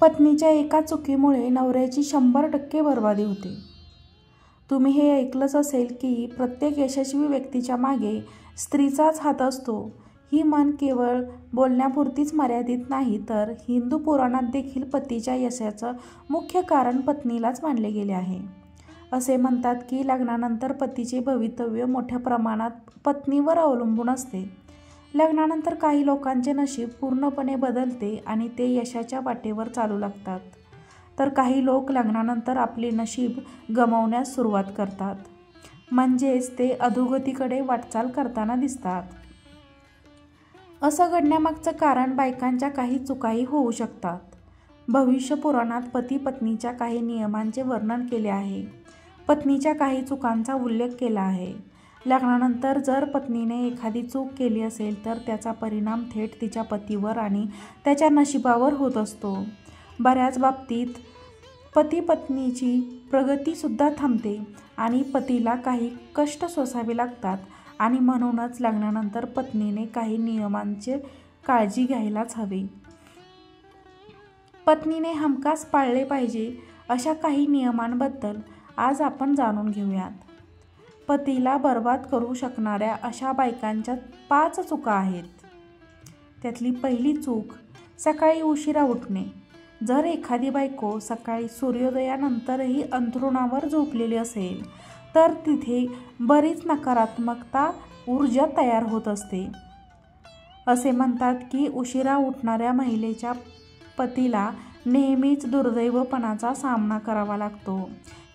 पत्नीच्या एका चुकीमुळे नवऱ्याची 100% बर्बादी होते. तुम्ही हे ऐकलंच असेल की प्रत्येक यशस्वी व्यक्तीच्या मागे स्त्रीचाच हात असतो. ही म्हण केवळ बोलण्यापुरतीच मर्यादित नाही, तर हिंदू पुराणात देखील पतीच्या यशाचं मुख्य कारण पत्नीलाच मानले गेले आहे. असे म्हणतात की लग्नानंतर पतीचे भवितव्य मोठ्या प्रमाणात पत्नीवर अवलंबून असते. लग्नानंतर काही लोकांचे नशीब पूर्णपणे बदलते आणि ते यशाच्या वाटेवर चालू लागतात, तर काही लोक लग्नानंतर आपले नशीब गमावण्यास सुरुवात करतात, म्हणजेच ते अधोगतीकडे वाटचाल करताना दिसतात. असं घडण्यामागचं कारण बायकांच्या काही चुकाही होऊ शकतात. भविष्य पुराणात पती पत्नीच्या काही नियमांचे वर्णन केले आहे. पत्नीच्या काही चुकांचा उल्लेख केला आहे. लग्नानंतर जर पत्नीने एखादी चूक केली असेल तर त्याचा परिणाम थेट तिच्या पतीवर आणि त्याच्या नशिबावर होत असतो. बऱ्याच बाबतीत पती पत्नीची प्रगतीसुद्धा थांबते आणि पतीला काही कष्ट सोसावे लागतात आणि म्हणूनच लग्नानंतर पत्नीने काही नियमांची काळजी घ्यायलाच हवी. पत्नीने हमखास पाळले पाहिजे अशा काही नियमांबद्दल आज आपण जाणून घेऊयात. पतीला बर्बाद करू शकणाऱ्या अशा बायकांच्या 5 चुका आहेत. त्यातली पहिली चूक, सकाळी उशिरा उठणे. जर एखादी बायको सकाळी सूर्योदयानंतरही अंथरुणावर झोपलेली असेल तर तिथे बरीच नकारात्मकता ऊर्जा तयार होत असते. असे म्हणतात की उशिरा उठणाऱ्या महिलेच्या पतीला नेहमीच दुर्दैवपणाचा सामना करावा लागतो.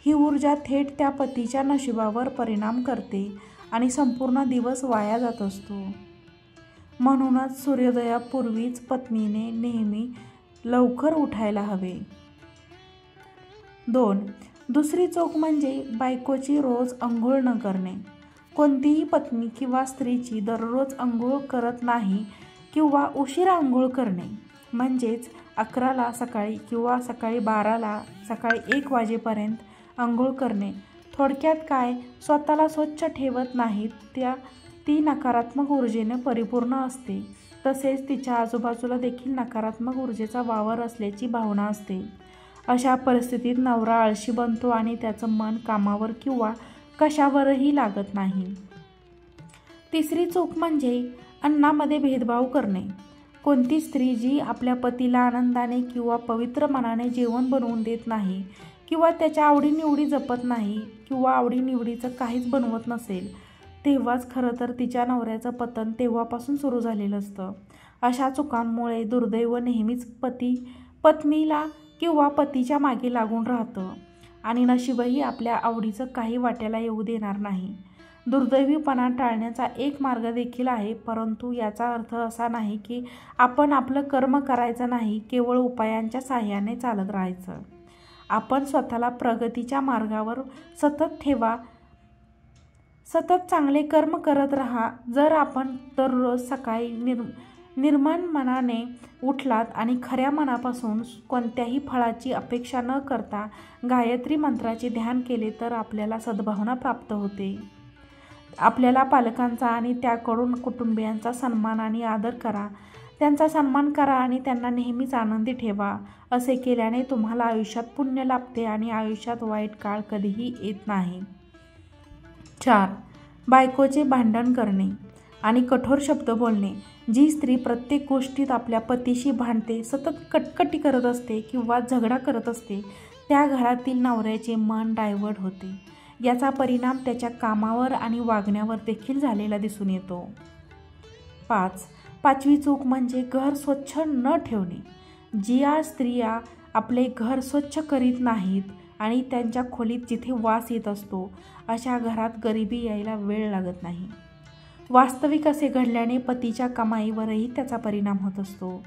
ही ऊर्जा थेट त्या पतीच्या नशिबावर परिणाम करते आणि संपूर्ण दिवस वाया जात असतो. म्हणूनच सूर्योदयापूर्वीच पत्नीने नेहमी लवकर उठायला हवे. 2. दुसरी चूक म्हणजे बायकोची रोज अंघोळ न करणे. कोणतीही पत्नी किंवा स्त्रीची दररोज अंघोळ करत नाही किंवा उशिरा अंघोळ करणे, म्हणजेच 11ला सकाळी किंवा सकाळी 12ला, सकाळी 1 वाजेपर्यंत अंघोळ करणे. थोडक्यात काय, स्वतःला स्वच्छ ठेवत नाहीत ती नकारात्मक ऊर्जेने परिपूर्ण असते. तसेच तिच्या आजूबाजूला देखील नकारात्मक ऊर्जेचा वावर असल्याची भावना असते. अशा परिस्थितीत नवरा आळशी बनतो आणि त्याचं मन कामावर किंवा कशावरही लागत नाही. तिसरी चूक म्हणजे अन्नामध्ये भेदभाव करणे. कोणती स्त्री जी आपल्या पतीला आनंदाने किंवा पवित्र मनाने जेवण बनवून देत नाही किंवा त्याच्या आवडीनिवडी जपत नाही किंवा आवडीनिवडीचं काहीच बनवत नसेल, तेव्हाच खरं तर तिच्या नवऱ्याचं पतन तेव्हापासून सुरू झालेलं असतं. अशा चुकांमुळे दुर्दैव नेहमीच पत्नीला किंवा पतीच्या मागे लागून राहतं आणि नशीबही आपल्या आवडीचं काही वाट्याला येऊ देणार नाही. दुर्दैवीपणा टाळण्याचा एक मार्ग देखील आहे, परंतु याचा अर्थ असा नाही की आपण आपलं कर्म करायचं नाही, केवळ उपायांच्या साहाय्याने चालत राहायचं. आपण स्वतःला प्रगतीच्या मार्गावर सतत ठेवा. सतत चांगले कर्म करत राहा. जर आपण दररोज सकाळी निर्मळ मनाने उठलात आणि खऱ्या मनापासून कोणत्याही फळाची अपेक्षा न करता गायत्री मंत्राचे ध्यान केले तर आपल्याला सद्भावना प्राप्त होते. आपल्याला पालकांचा आणि त्याकडून कुटुंबियांचा सन्मान आणि आदर करा. त्यांचा सन्मान करा आणि त्यांना नेहमीच आनंदी ठेवा. असे केल्याने तुम्हाला आयुष्यात पुण्य लाभते आणि आयुष्यात वाईट काळ कधीही येत नाही. 4. बायकोचे भांडण करणे आणि कठोर शब्द बोलणे. जी स्त्री प्रत्येक गोष्टीत आपल्या पतीशी भांडते, सतत कटकटी करत असते किंवा झगडा करत असते, त्या घरातील नवऱ्याचे मन डायव्हर्ट होते. याचा परिणाम त्याच्या कामावर आणि वागण्यावर देखील झालेला दिसून येतो. 5वी चूक म्हणजे घर स्वच्छ न ठेवणे. ज्या स्त्रिया आपले घर स्वच्छ करीत नाहीत आणि त्यांच्या खोलीत जिथे वास येत असतो, अशा घरात गरिबी यायला वेळ लागत नाही. वास्तविक असे घडल्याने पतीच्या कमाईवरही त्याचा परिणाम होत असतो.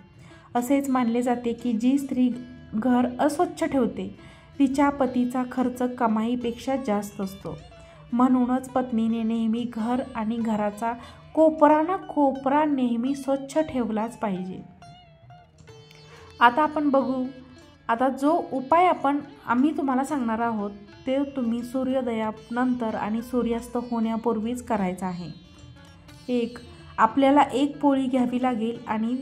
असेच मानले जाते की जी स्त्री घर अस्वच्छ ठेवते तिच्या पतीचा खर्च कमाईपेक्षा जास्त असतो. म्हणूनच पत्नीने नेहमी घर आणि घराचा कोपरा ना कोपरा नेहमी स्वच्छ ठेवलाच पाहिजे. आता आपण बघू. आता जो उपाय आम्ही तुम्हाला सांगणार आहोत ते तुम्ही सूर्योदयानंतर आणि सूर्यास्त होण्यापूर्वीच करायचा आहे. 1. आपल्याला 1 पोळी घ्यावी लागेल आणि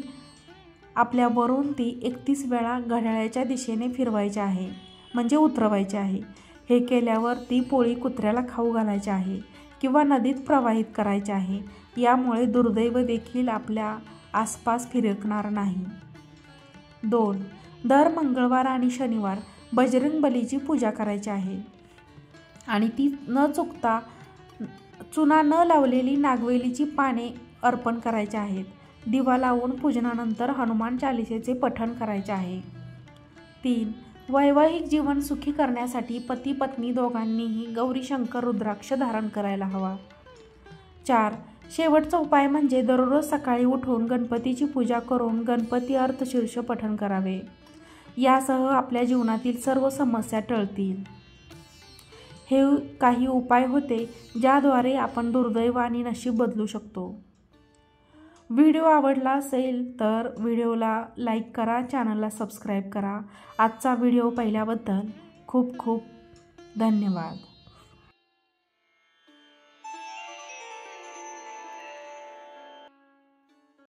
आपल्यावरून ती 31 वेळा घड्याळाच्या दिशेने फिरवायची आहे, म्हणजे उतरवायची आहे. हे केल्यावर ती पोळी कुत्र्याला खाऊ घालायची आहे किंवा नदीत प्रवाहित करायची आहे. यामुळे दुर्दैव देखील आपल्या आसपास फिरकणार नाही. 2. दर मंगळवार आणि शनिवार बजरंग बलीची पूजा करायची आहे आणि ती न चुकता चुना न लावलेली नागवेलीची पाने अर्पण करायची आहेत. दिवा लावून पूजनानंतर हनुमान चालिसेचे पठण करायचे आहे. 3. वैवाहिक जीवन सुखी करण्यासाठी पती पत्नी दोघांनीही गौरी शंकर रुद्राक्ष धारण करायला हवा. 4. शेवटचा उपाय म्हणजे दररोज सकाळी उठून गणपतीची पूजा करून गणपती अर्थशीर्ष पठण करावे. यासह आपल्या जीवनातील सर्व समस्या टळतील. हे काही उपाय होते ज्याद्वारे आपण दुर्दैव आणि नशीब बदलू शकतो. व्हिडिओ आवडला असेल तर व्हिडिओला लाईक करा, चॅनलला सबस्क्राईब करा. आजचा व्हिडिओ पाहिल्याबद्दल खूप खूप धन्यवाद.